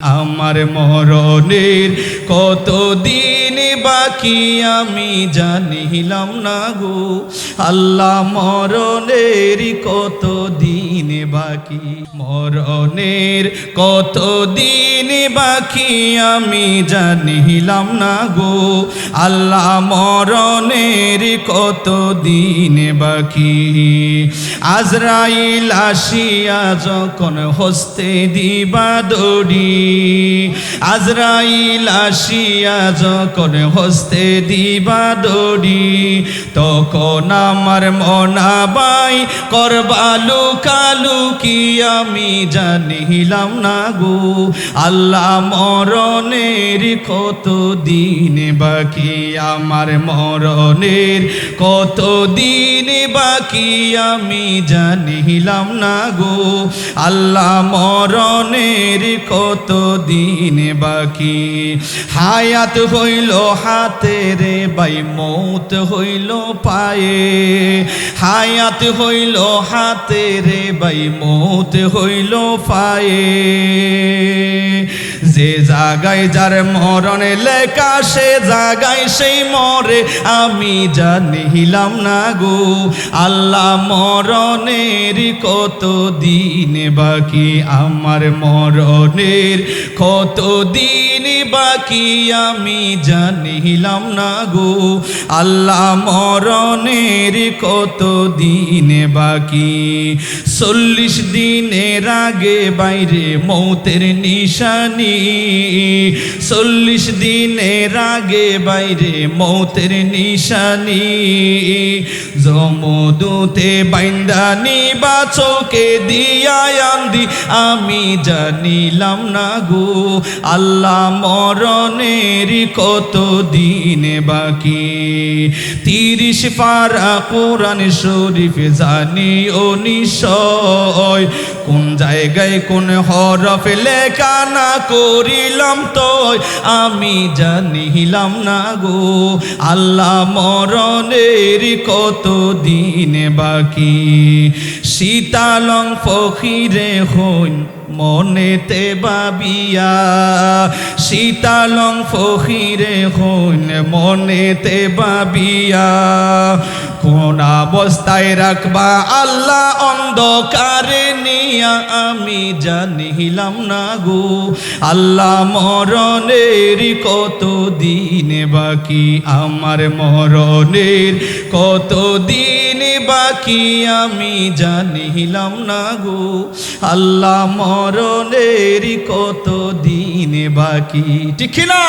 আমার মরণের কতদিন বাকি আমি জানিলাম না গো আল্লাহ মরণের কতদিন বাকি মরণের কতদিন বাকি আমি জানিলাম না গো আল্লাহ মরণের কতদিন বাকি আজরাইল আসিয়া যখন হস্তে দিবা দড়ি আজরাইল আসিয়া যখন হস্তে দিবা দড়ি তখন আমার মনাবাই করবালু কালু কি আমি জানিলাম না গো আল্লাহ মরণের কতদিন বাকি আমার মরণের কতদিন বাকি আমি জানিলাম না গো আল্লাহ মরণের কতদিন বাকি হায়াত হইল হাতে রে বাই মৌত হইল পায়ে হায়াত হইল হাতে রে বাই মৌত হইল পায়ে যে জাগায় যার মরণে লেখা সে জাগায় সেই মরে আমি জানিলাম না গো আল্লাহ মরণের কতদিন বাকি আমার মরণের কতদিন বাকি আমি জানিলাম না গো আল্লাহ মরণের কতদিন বাকি 40 দিনের আগে বাইরে মৌতের নিশানি 40 দিনের আগে বাইরে মৌতের নিশানি জমদূতে বাইন্দানি বা চোখে দিয়া আন্দি আমি জানিলাম না গো আল্লাহ মরণের কতদিন বাকি 30 পারা কোরআন শরীফ জানি ও নিশ্চয় কোন জায়গায় কোন হরফ লেখা না করিলাম তো আমি জানিলাম না গো আল্লাহ মরণের কতদিন বাকি শীতালং ফকিরে হইন মনেতে বাবিয়া শীতালং ফকিরে হইন মনেতে বাবিয়া কোন অবস্থায় রাখবা আল্লাহ অন্ধকারে নিয়া আমি জানিলাম না গো আল্লাহ মরণের কতদিন বাকি আমার মরণের কতদিন বাকি আমি জানিলাম না গো আল্লাহ মরণের কতদিন বাকি ঠিক না।